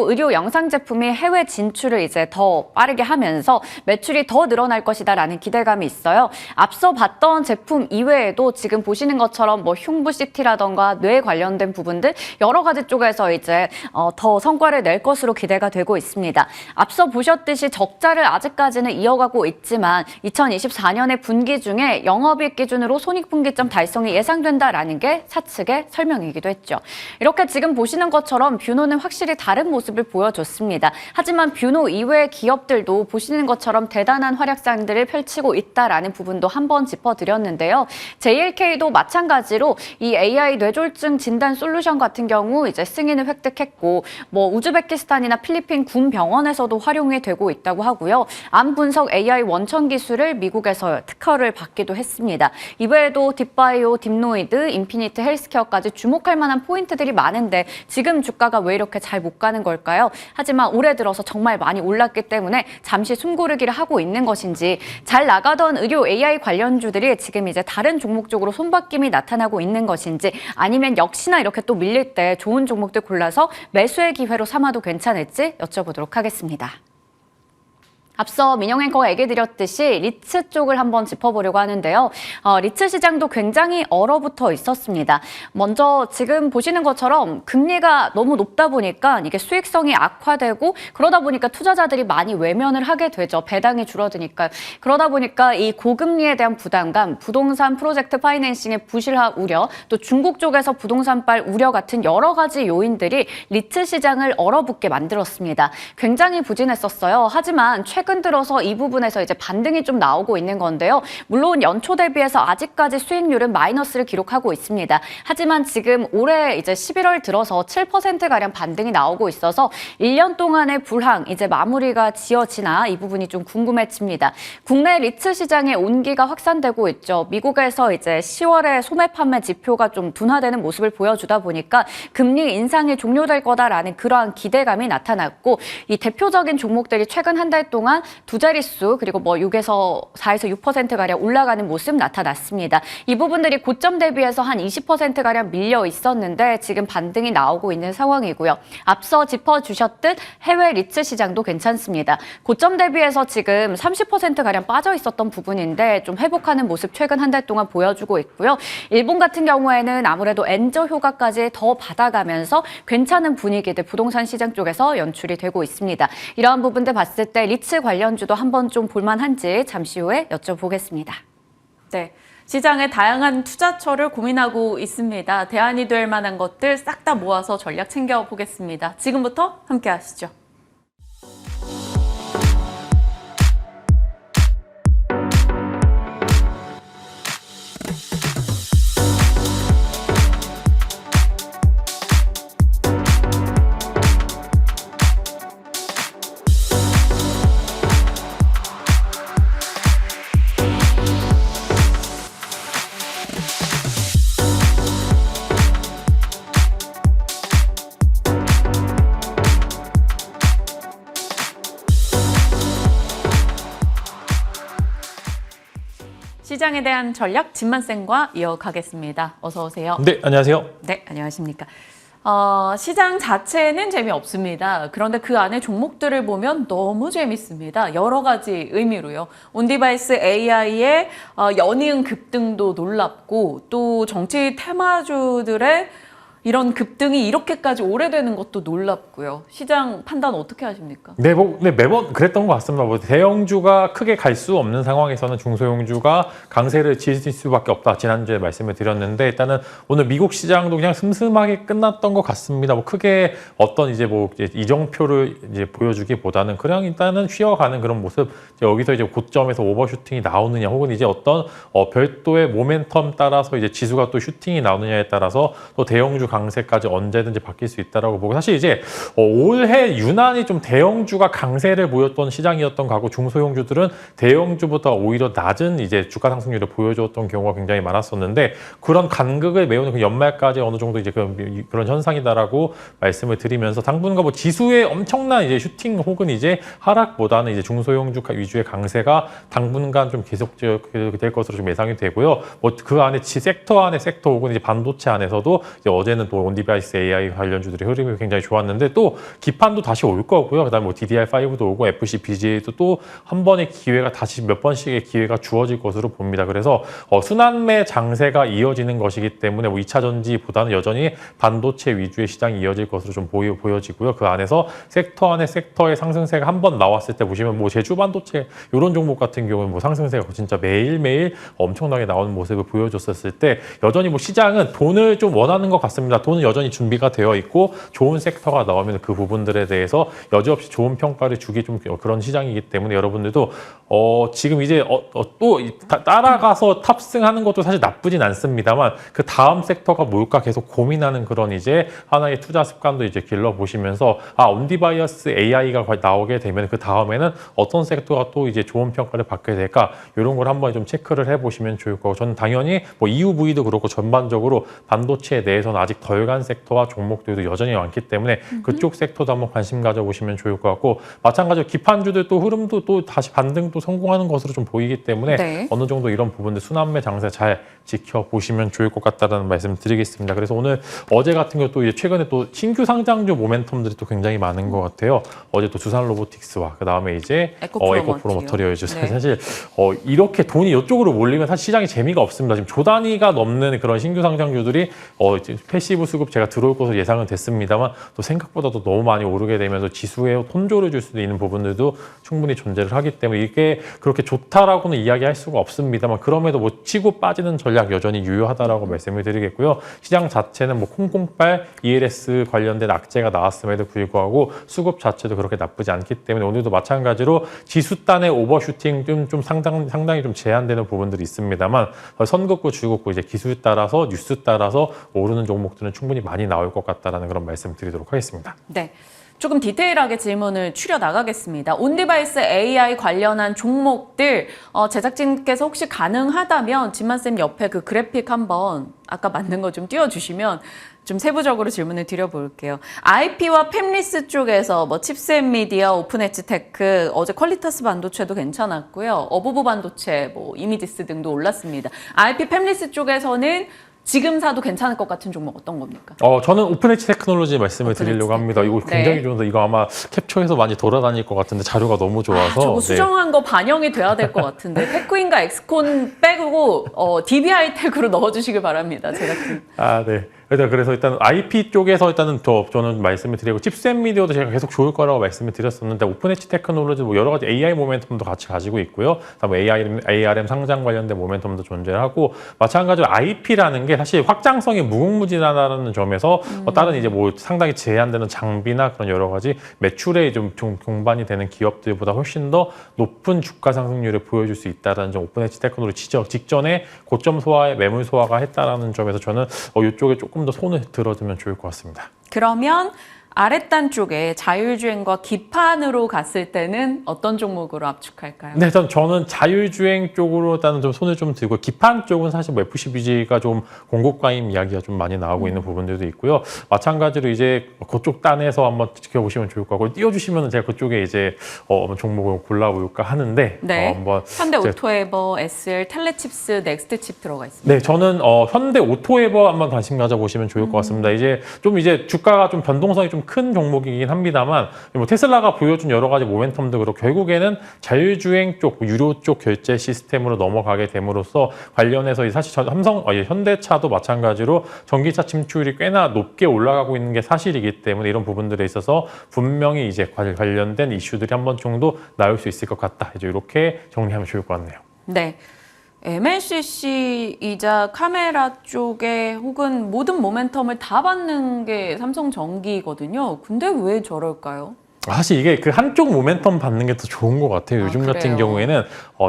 [SPEAKER 2] 의료 영상 제품이 해외 진출을 이제 더 빠르게 하면서 매출이 더 늘어날 것이다라는 기대감이 있어요. 앞서 봤던 제품 이외에도 지금 보시는 것처럼 흉부CT라던가 뇌 관련된 부분들 여러 가지 쪽에서 이제 더 성과를 낼 것으로 기대가 되고 있습니다. 앞서 보셨듯이 적자를 아직까지는 이어가고 있지만 2024년의 분기 중에 영업이익 기준으로 손익분기점 달성이 예상된다라는 게 사측의 설명이기도 했죠. 했죠. 이렇게 지금 보시는 것처럼 뷰노는 확실히 다른 모습을 보여줬습니다. 하지만 뷰노 이외의 기업들도 보시는 것처럼 대단한 활약상들을 펼치고 있다라는 부분도 한번 짚어드렸는데요. JLK도 마찬가지로 이 AI 뇌졸중 진단 솔루션 같은 경우 이제 승인을 획득했고 우즈베키스탄이나 필리핀 군 병원에서도 활용이 되고 있다고 하고요. 암 분석 AI 원천 기술을 미국에서 특허를 받기도 했습니다. 이외에도 딥바이오, 딥노이드, 인피니트 헬스케어까지 주목할 만한 포인트들이 많은데 지금 주가가 왜 이렇게 잘 못 가는 걸까요? 하지만 올해 들어서 정말 많이 올랐기 때문에 잠시 숨고르기를 하고 있는 것인지 잘 나가던 의료 AI 관련주들이 지금 이제 다른 종목 쪽으로 손바뀜이 나타나고 있는 것인지 아니면 역시나 이렇게 또 밀릴 때 좋은 종목들 골라서 매수의 기회로 삼아도 괜찮을지 여쭤보도록 하겠습니다. 앞서 민영 앵커가 얘기 드렸듯이 리츠 쪽을 한번 짚어보려고 하는데요. 리츠 시장도 굉장히 얼어붙어 있었습니다. 먼저 지금 보시는 것처럼 금리가 너무 높다 보니까 이게 수익성이 악화되고 그러다 보니까 투자자들이 많이 외면을 하게 되죠. 배당이 줄어드니까요. 그러다 보니까 이 고금리에 대한 부담감, 부동산 프로젝트 파이낸싱의 부실화 우려, 또 중국 쪽에서 부동산발 우려 같은 여러 가지 요인들이 리츠 시장을 얼어붙게 만들었습니다. 굉장히 부진했었어요. 하지만 최근 들어서 이 부분에서 이제 반등이 좀 나오고 있는 건데요. 물론 연초 대비해서 아직까지 수익률은 마이너스를 기록하고 있습니다. 하지만 지금 올해 이제 11월 들어서 7%가량 반등이 나오고 있어서 1년 동안의 불황 이제 마무리가 지어지나 이 부분이 좀 궁금해집니다. 국내 리츠 시장의 온기가 확산되고 있죠. 미국에서 이제 10월에 소매 판매 지표가 좀 둔화되는 모습을 보여주다 보니까 금리 인상이 종료될 거다라는 그러한 기대감이 나타났고 이 대표적인 종목들이 최근 한 달 동안 두 자릿수 그리고 6에서 4에서 6%가량 올라가는 모습 나타났습니다. 이 부분들이 고점 대비해서 한 20%가량 밀려 있었는데 지금 반등이 나오고 있는 상황이고요. 앞서 짚어주셨듯 해외 리츠 시장도 괜찮습니다. 고점 대비해서 지금 30%가량 빠져 있었던 부분인데 좀 회복하는 모습 최근 한 달 동안 보여주고 있고요. 일본 같은 경우에는 아무래도 엔저 효과까지 더 받아가면서 괜찮은 분위기들 부동산 시장 쪽에서 연출이 되고 있습니다. 이러한 부분들 봤을 때 리츠 관련주도 한번 좀 볼만한지 잠시 후에 여쭤보겠습니다.
[SPEAKER 1] 네, 시장의 다양한 투자처를 고민하고 있습니다. 대안이 될 만한 것들 싹 다 모아서 전략 챙겨보겠습니다. 지금부터 함께 하시죠. 시장에 대한 전략 진만쌤과 이어가겠습니다. 어서 오세요.
[SPEAKER 3] 네, 안녕하세요.
[SPEAKER 1] 네, 안녕하십니까. 시장 자체는 재미없습니다. 그런데 그 안에 종목들을 보면 너무 재밌습니다. 여러 가지 의미로요. 온디바이스 AI의 연이은 급등도 놀랍고 또 정치 테마주들의 이런 급등이 이렇게까지 오래되는 것도 놀랍고요. 시장 판단 어떻게 하십니까?
[SPEAKER 3] 네, 매번 그랬던 것 같습니다. 대형주가 크게 갈 수 없는 상황에서는 중소형주가 강세를 지질 수밖에 없다. 지난주에 말씀을 드렸는데 일단은 오늘 미국 시장도 그냥 슴슴하게 끝났던 것 같습니다. 크게 어떤 이제 이정표를 이제 보여주기보다는 그냥 일단은 쉬어가는 그런 모습. 여기서 이제 고점에서 오버슈팅이 나오느냐, 혹은 이제 어떤 별도의 모멘텀 따라서 이제 지수가 또 슈팅이 나오느냐에 따라서 또 대형주 강세까지 언제든지 바뀔 수 있다라고 보고, 사실 이제 올해 유난히 좀 대형주가 강세를 보였던 시장이었던 거고 중소형주들은 대형주보다 오히려 낮은 이제 주가 상승률을 보여줬던 경우가 굉장히 많았었는데, 그런 간극을 메우는 그 연말까지 어느 정도 이제 그런 현상이다라고 말씀을 드리면서 당분간 지수의 엄청난 이제 슈팅 혹은 이제 하락보다는 이제 중소형주 위주의 강세가 당분간 좀 계속될 것으로 좀 예상이 되고요. 그 안에 섹터 안에 섹터 혹은 이제 반도체 안에서도 이제 어제는 또 온디바이스 AI 관련주들의 흐름이 굉장히 좋았는데 또 기판도 다시 올 거고요. 그다음에 DDR5도 오고 FCBGA도 또 한 번의 기회가 다시 몇 번씩의 기회가 주어질 것으로 봅니다. 그래서 순환매 장세가 이어지는 것이기 때문에 2차 전지보다는 여전히 반도체 위주의 시장이 이어질 것으로 좀 보여지고요. 그 안에서 섹터 안에 섹터의 상승세가 한 번 나왔을 때 보시면 제주 반도체 이런 종목 같은 경우는 상승세가 진짜 매일매일 엄청나게 나오는 모습을 보여줬었을 때 여전히 시장은 돈을 좀 원하는 것 같습니다. 있습니다. 돈은 여전히 준비가 되어 있고 좋은 섹터가 나오면 그 부분들에 대해서 여지없이 좋은 평가를 주기 좀 그런 시장이기 때문에 여러분들도 지금 이제 또 따라가서 탑승하는 것도 사실 나쁘진 않습니다만 그 다음 섹터가 뭘까 계속 고민하는 그런 이제 하나의 투자 습관도 이제 길러 보시면서 온디바이어스 AI가 나오게 되면 그 다음에는 어떤 섹터가 또 이제 좋은 평가를 받게 될까 이런 걸 한번 좀 체크를 해보시면 좋을 거고 저는 당연히 뭐 EUV도 그렇고 전반적으로 반도체에 대해서는 아직 덜 간 섹터와 종목들도 여전히 많기 때문에 그쪽 섹터도 한번 관심 가져보시면 좋을 것 같고 마찬가지로 기판주들 또 흐름도 또 다시 반등도 성공하는 것으로 좀 보이기 때문에
[SPEAKER 2] 네.
[SPEAKER 3] 어느 정도 이런 부분들 순환매 장세 잘 지켜보시면 좋을 것 같다는 말씀 드리겠습니다. 그래서 오늘 어제 같은 것도 이제 최근에 또 신규 상장주 모멘텀들이 또 굉장히 많은 것 같아요. 어제 또 두산 로보틱스와 그 다음에 이제 에코프로 머터리얼즈
[SPEAKER 1] 네.
[SPEAKER 3] 사실 이렇게 돈이 이쪽으로 몰리면 사실 시장에 재미가 없습니다. 지금 조 단위가 넘는 그런 신규 상장주들이 이제 패시브 수급 제가 들어올 것으로 예상은 됐습니다만 또 생각보다도 너무 많이 오르게 되면서 지수에 혼조를 줄 수도 있는 부분들도 충분히 존재를 하기 때문에 이게 그렇게 좋다라고는 이야기할 수가 없습니다만 그럼에도 뭐 치고 빠지는 전략 여전히 유효하다라고 말씀을 드리겠고요. 시장 자체는 뭐 콩콩빨 ELS 관련된 악재가 나왔음에도 불구하고 수급 자체도 그렇게 나쁘지 않기 때문에 오늘도 마찬가지로 지수단의 오버슈팅 좀 상당히 좀 제한되는 부분들이 있습니다만 선긋고 줄긋고 이제 기술 따라서 뉴스 따라서 오르는 종목들은 충분히 많이 나올 것 같다라는 그런 말씀 드리도록 하겠습니다.
[SPEAKER 1] 네. 조금 디테일하게 질문을 추려 나가겠습니다. 온디바이스 AI 관련한 종목들 제작진께서 혹시 가능하다면 진만쌤 옆에 그 그래픽 한번 아까 만든 거 좀 띄워주시면 좀 세부적으로 질문을 드려볼게요. IP와 팹리스 쪽에서 뭐 칩스앤미디어, 오픈엣지테크, 어제 퀄리타스 반도체도 괜찮았고요. 어부부 반도체, 뭐 이미디스 등도 올랐습니다. IP 팹리스 쪽에서는 지금 사도 괜찮을 것 같은 종목 어떤 겁니까?
[SPEAKER 3] 저는 오픈엣지 테크놀로지 말씀을 드리려고 합니다. 이거 굉장히
[SPEAKER 1] 네.
[SPEAKER 3] 좋은데 이거 아마 캡처해서 많이 돌아다닐 것 같은데 자료가 너무 좋아서.
[SPEAKER 1] 저거 수정한 거 반영이 돼야 될 것 같은데 테크인과 엑스콘 빼고 DB하이텍으로 넣어주시길 바랍니다. 제작진.
[SPEAKER 3] 네. 그래서 일단 IP 쪽에서 일단은 저는 말씀을 드리고 칩셋미디어도 제가 계속 좋을 거라고 말씀을 드렸었는데 오픈엣지 테크놀로지 뭐 여러 가지 AI 모멘텀도 같이 가지고 있고요. 다음에 ARM 상장 관련된 모멘텀도 존재하고 마찬가지로 IP라는 게 사실 확장성이 무궁무진하다는 점에서 다른 이제 뭐 상당히 제한되는 장비나 그런 여러 가지 매출에 좀 동반이 되는 기업들보다 훨씬 더 높은 주가 상승률을 보여줄 수 있다는 점 오픈엣지 테크놀로지 직전에 고점 소화에 매물 소화가 했다라는 점에서 저는 이쪽에 조금 더 손을 들어주면 좋을 것 같습니다.
[SPEAKER 1] 그러면 아랫단 쪽에 자율주행과 기판으로 갔을 때는 어떤 종목으로 압축할까요?
[SPEAKER 3] 네, 저는 자율주행 쪽으로 일단은 좀 손을 좀 들고 기판 쪽은 사실 뭐 FCBG가 좀 공급과잉 이야기가 좀 많이 나오고 있는 부분들도 있고요. 마찬가지로 이제 그쪽 단에서 한번 지켜보시면 좋을 것 같고 띄워주시면 제가 그쪽에 이제 종목을 골라볼까 하는데
[SPEAKER 1] 네.
[SPEAKER 3] 한번
[SPEAKER 1] 현대 오토에버, SL, 텔레칩스, 넥스트칩 들어가 있습니다.
[SPEAKER 3] 네, 저는 현대 오토에버 한번 관심 가져보시면 좋을 것 같습니다. 이제 주가가 좀 변동성이 좀 큰 종목이긴 합니다만 뭐 테슬라가 보여준 여러 가지 모멘텀도 그렇고 결국에는 자율주행 쪽, 유료 쪽 결제 시스템으로 넘어가게 됨으로써 관련해서 사실 현대차도 마찬가지로 전기차 침투율이 꽤나 높게 올라가고 있는 게 사실이기 때문에 이런 부분들에 있어서 분명히 이제 관련된 이슈들이 한 번 정도 나올 수 있을 것 같다. 이제 이렇게 정리하면 좋을 것 같네요.
[SPEAKER 1] 네. MLCC이자 카메라 쪽에 혹은 모든 모멘텀을 다 받는 게 삼성전기거든요. 근데 왜 저럴까요?
[SPEAKER 3] 사실 이게 그 한쪽 모멘텀 받는 게 더 좋은 것 같아요. 요즘
[SPEAKER 1] 그래요?
[SPEAKER 3] 같은 경우에는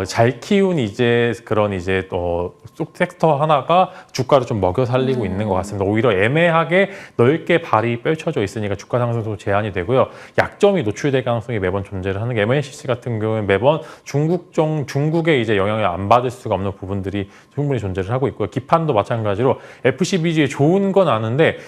[SPEAKER 3] 잘 키운 이제 그런 이제 쪽 섹터 하나가 주가를 좀 먹여 살리고 있는 것 같습니다. 오히려 애매하게 넓게 발이 펼쳐져 있으니까 주가 상승도 제한이 되고요. 약점이 노출될 가능성이 매번 존재를 하는 게 MLCC 같은 경우는 매번 중국의 이제 영향을 안 받을 수가 없는 부분들이 충분히 존재를 하고 있고요. 기판도 마찬가지로 FCBG에 좋은 건 아는데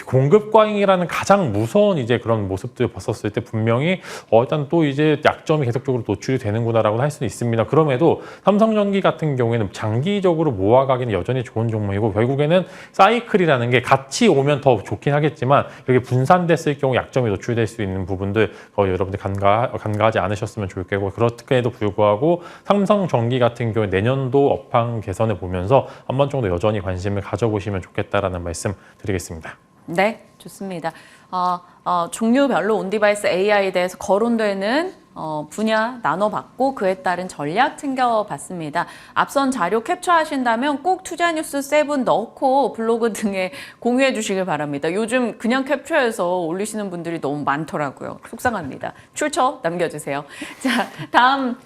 [SPEAKER 3] 공급 과잉이라는 가장 무서운 이제 그런 모습들을 봤었을 때 분명히 일단 또 이제 약점이 계속적으로 노출이 되는구나라고 할 수는 있습니다. 그럼에도 삼성전기 같은 경우에는 장기적으로 모아가기는 여전히 좋은 종목이고 결국에는 사이클이라는 게 같이 오면 더 좋긴 하겠지만 이렇게 분산됐을 경우 약점이 노출될 수 있는 부분들 여러분들 간과하지 않으셨으면 좋을 거고 그렇게도 불구하고 삼성전기 같은 경우에 내년도 업황 개선을 보면서 한 번 정도 여전히 관심을 가져보시면 좋겠다라는 말씀 드리겠습니다.
[SPEAKER 1] 네, 좋습니다. 종류별로 온디바이스 AI에 대해서 거론되는 분야 나눠봤고 그에 따른 전략 챙겨봤습니다. 앞선 자료 캡처하신다면 꼭 투자뉴스 7 넣고 블로그 등에 공유해 주시길 바랍니다. 요즘 그냥 캡처해서 올리시는 분들이 너무 많더라고요. 속상합니다. 출처 남겨주세요. 자, 다음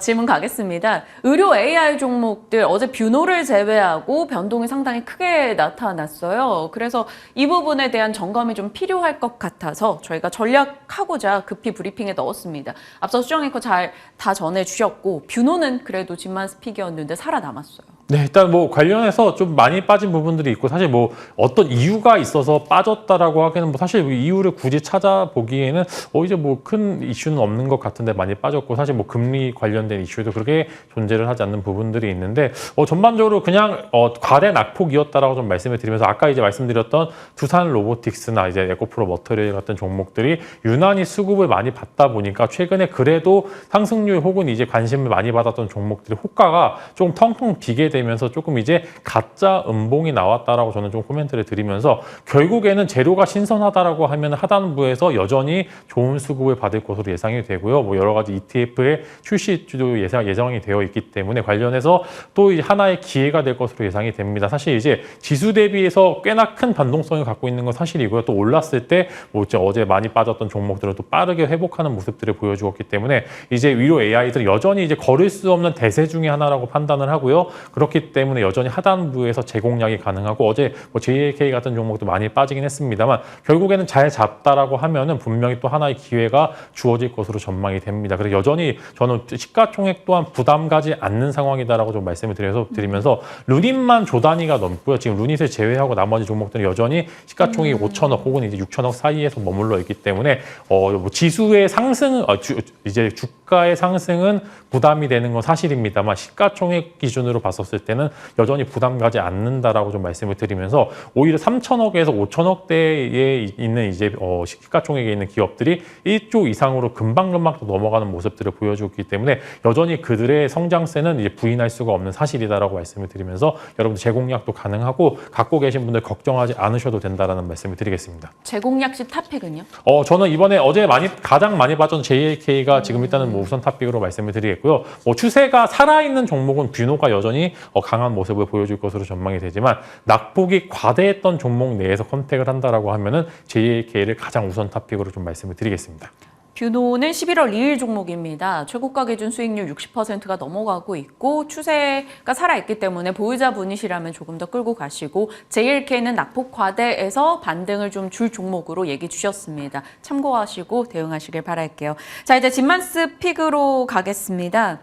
[SPEAKER 1] 질문 가겠습니다. 의료 AI 종목들 어제 뷰노를 제외하고 변동이 상당히 크게 나타났어요. 그래서 이 부분에 대한 점검이 좀 필요할 것 같아서 저희가 전략하고자 급히 브리핑에 넣었습니다. 앞서 수정 앵커 잘 다 전해주셨고 뷰노는 그래도 집만 스픽이었는데 살아남았어요.
[SPEAKER 3] 네, 일단 뭐 관련해서 좀 많이 빠진 부분들이 있고 사실 뭐 어떤 이유가 있어서 빠졌다라고 하기에는 뭐 사실 이유를 굳이 찾아보기에는 이제 뭐 큰 이슈는 없는 것 같은데 많이 빠졌고 사실 뭐 금리 관련된 이슈도 그렇게 존재를 하지 않는 부분들이 있는데 전반적으로 그냥 과대 낙폭이었다라고 좀 말씀을 드리면서 아까 이제 말씀드렸던 두산 로보틱스나 이제 에코프로 머터리얼 같은 종목들이 유난히 수급을 많이 받다 보니까 최근에 그래도 상승률 혹은 이제 관심을 많이 받았던 종목들의 호가가 좀 텅텅 비게 되면서 조금 이제 가짜 음봉이 나왔다라고 저는 좀 코멘트를 드리면서 결국에는 재료가 신선하다라고 하면 하단부에서 여전히 좋은 수급을 받을 것으로 예상이 되고요. 뭐 여러 가지 ETF의 출시도 예정이 되어 있기 때문에 관련해서 또 하나의 기회가 될 것으로 예상이 됩니다. 사실 이제 지수 대비해서 꽤나 큰 변동성을 갖고 있는 건 사실이고요. 또 올랐을 때 뭐 어제 많이 빠졌던 종목들을 또 빠르게 회복하는 모습들을 보여주었기 때문에 이제 위로 AI들은 여전히 이제 거를 수 없는 대세 중에 하나라고 판단을 하고요. 그렇기 때문에 여전히 하단부에서 재공략이 가능하고 어제 뭐 JLK 같은 종목도 많이 빠지긴 했습니다만 결국에는 잘 잡다라고 하면은 분명히 또 하나의 기회가 주어질 것으로 전망이 됩니다. 그래서 여전히 저는 시가총액 또한 부담 가지 않는 상황이다라고 좀 말씀을 드리면서 루닛만 조 단위가 넘고요. 지금 루닛을 제외하고 나머지 종목들은 여전히 시가총액이 5천억 혹은 이제 6천억 사이에서 머물러 있기 때문에 뭐 지수의 상승 이제 주가의 상승은 부담이 되는 건 사실입니다만 시가총액 기준으로 봤었을 때는 여전히 부담 가지 않는다라고 좀 말씀을 드리면서 오히려 3천억에서 5천억대에 있는 이제 시가총액에 있는 기업들이 1조 이상으로 금방금방 또 넘어가는 모습들을 보여주기 때문에 여전히 그들의 성장세는 이제 부인할 수가 없는 사실이다라고 말씀을 드리면서 여러분들 재공략도 가능하고 갖고 계신 분들 걱정하지 않으셔도 된다라는 말씀을 드리겠습니다.
[SPEAKER 1] 재공략 시 탑픽은요?
[SPEAKER 3] 저는 이번에 어제 가장 많이 봤던 JLK가 지금 일단은 뭐 우선 탑픽으로 말씀을 드리겠고요. 뭐 추세가 살아있는 종목은 뷰노가 여전히 강한 모습을 보여줄 것으로 전망이 되지만 낙폭이 과대했던 종목 내에서 컨택을 한다라고 하면은 JLK를 가장 우선 탑픽으로 좀 말씀을 드리겠습니다.
[SPEAKER 1] 뷰노는 11월 2일 종목입니다. 최고가 기준 수익률 60%가 넘어가고 있고 추세가 살아있기 때문에 보유자분이시라면 조금 더 끌고 가시고 JLK는 낙폭 과대에서 반등을 좀 줄 종목으로 얘기 주셨습니다. 참고하시고 대응하시길 바랄게요. 자, 이제 집만스 픽으로 가겠습니다.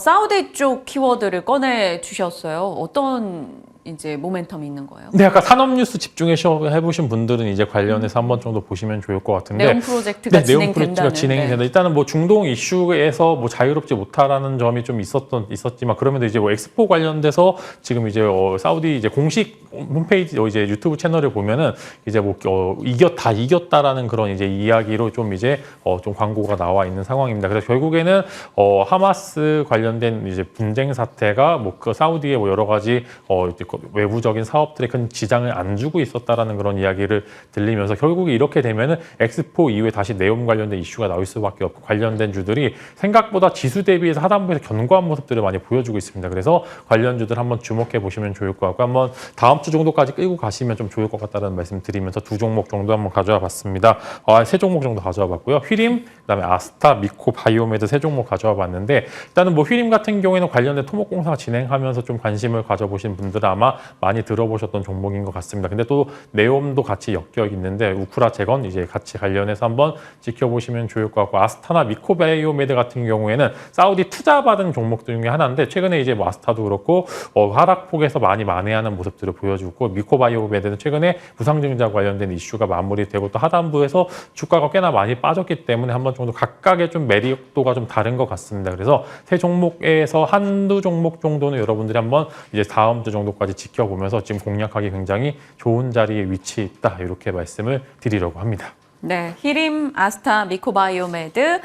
[SPEAKER 1] 사우디 쪽 키워드를 꺼내 주셨어요. 어떤 이제 모멘텀이 있는 거예요?
[SPEAKER 3] 네, 아까 산업 뉴스 집중해서 해보신 분들은 이제 관련해서 한 번 정도 보시면 좋을 것 같은데
[SPEAKER 1] 네온 프로젝트가
[SPEAKER 3] 네온 프로젝트가 진행이
[SPEAKER 1] 네.
[SPEAKER 3] 된다. 일단은 뭐 중동 이슈에서 뭐 자유롭지 못하라는 점이 좀 있었지만 그러면도 이제 뭐 엑스포 관련돼서 지금 이제 사우디 이제 공식 홈페이지 이제 유튜브 채널을 보면은 이제 뭐 이겼다라는 그런 이제 이야기로 좀 이제 좀 광고가 나와 있는 상황입니다. 그래서 결국에는 하마스 관련된 이제 분쟁 사태가 뭐 그 사우디의 뭐 여러 가지 외부적인 사업들에 큰 지장을 안 주고 있었다라는 그런 이야기를 들리면서 결국에 이렇게 되면은 엑스포 이후에 다시 네옴 관련된 이슈가 나올 수밖에 없고 관련된 주들이 생각보다 지수 대비해서 하단부에서 견고한 모습들을 많이 보여주고 있습니다. 그래서 관련주들 한번 주목해 보시면 좋을 것 같고 한번 다음 주 정도까지 끌고 가시면 좀 좋을 것 같다는 말씀 드리면서 두 종목 정도 한번 가져와 봤습니다. 세 종목 정도 가져와 봤고요. 휘림, 그다음에 아스타, 미코, 바이오메드 세 종목 가져와 봤는데 일단은 뭐 휘림 같은 경우에는 관련된 토목공사 진행하면서 좀 관심을 가져보신 분들은 아마 많이 들어보셨던 종목인 것 같습니다. 근데 또 네옴도 같이 엮여 있는데 우크라 재건 이제 같이 관련해서 한번 지켜보시면 좋을 것 같고 아스타나 미코바이오메드 같은 경우에는 사우디 투자받은 종목들 중에 하나인데 최근에 이제 뭐 아스타도 그렇고 하락폭에서 많이 만회하는 모습들을 보여주고 미코바이오메드는 최근에 부상증자 관련된 이슈가 마무리되고 또 하단부에서 주가가 꽤나 많이 빠졌기 때문에 한 번 정도 각각의 좀 매력도가 좀 다른 것 같습니다. 그래서 세 종목에서 한두 종목 정도는 여러분들이 한번 이제 다음 주 정도까지 지켜보면서 지금 공략하기 굉장히 좋은 자리에 위치해 있다 이렇게 말씀을 드리려고 합니다.
[SPEAKER 1] 네, 히림, 아스타, 미코바이오메드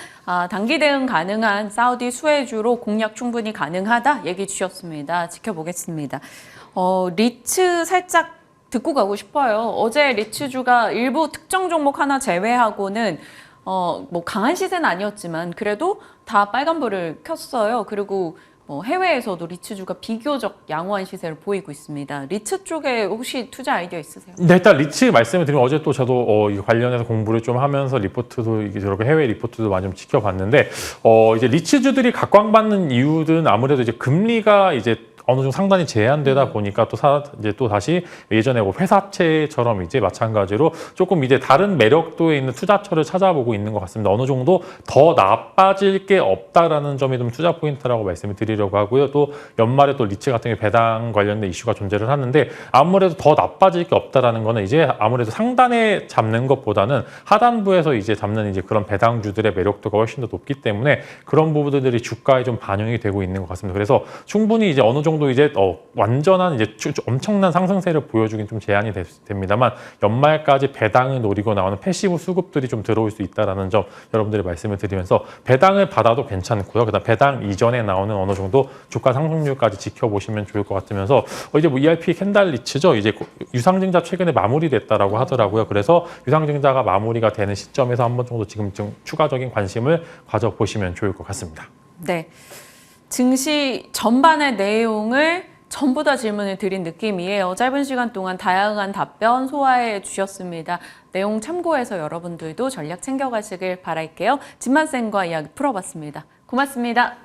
[SPEAKER 1] 단기 대응 가능한 사우디 수혜주로 공략 충분히 가능하다 얘기 주셨습니다. 지켜보겠습니다. 리츠 살짝 듣고 가고 싶어요. 어제 리츠주가 일부 특정 종목 하나 제외하고는 뭐 강한 시세는 아니었지만 그래도 다 빨간불을 켰어요. 그리고 해외에서도 리츠주가 비교적 양호한 시세를 보이고 있습니다. 리츠 쪽에 혹시 투자 아이디어 있으세요?
[SPEAKER 3] 네, 일단 리츠 말씀을 드리면 어제 또 저도 이 관련해서 공부를 좀 하면서 리포트도 이렇게 해외 리포트도 많이 좀 지켜봤는데 이제 리츠주들이 각광받는 이유는 아무래도 이제 금리가 이제 어느 정도 상당히 제한되다 보니까 이제 또 다시 예전에 뭐 회사채처럼 이제 마찬가지로 조금 이제 다른 매력도에 있는 투자처를 찾아보고 있는 것 같습니다. 어느 정도 더 나빠질 게 없다라는 점이 좀 투자 포인트라고 말씀을 드리려고 하고요. 또 연말에 또 리츠 같은 경우 배당 관련된 이슈가 존재를 하는데 아무래도 더 나빠질 게 없다라는 거는 이제 아무래도 상단에 잡는 것보다는 하단부에서 이제 잡는 이제 그런 배당주들의 매력도가 훨씬 더 높기 때문에 그런 부분들이 주가에 좀 반영이 되고 있는 것 같습니다. 그래서 충분히 이제 어느 정도 이제 완전한 이제 엄청난 상승세를 보여주긴 좀 제한이 됩니다만 연말까지 배당을 노리고 나오는 패시브 수급들이 좀 들어올 수 있다라는 점 여러분들이 말씀을 드리면서 배당을 받아도 괜찮고요. 그다음 배당 이전에 나오는 어느 정도 주가 상승률까지 지켜보시면 좋을 것 같으면서 이제 뭐 ERP 캔달 리츠죠. 이제 유상증자 최근에 마무리됐다라고 하더라고요. 그래서 유상증자가 마무리가 되는 시점에서 한 번 정도 지금 좀 추가적인 관심을 가져보시면 좋을 것 같습니다.
[SPEAKER 1] 네. 증시 전반의 내용을 전부 다 질문을 드린 느낌이에요. 짧은 시간 동안 다양한 답변 소화해 주셨습니다. 내용 참고해서 여러분들도 전략 챙겨가시길 바랄게요. 진만쌤과 이야기 풀어봤습니다. 고맙습니다.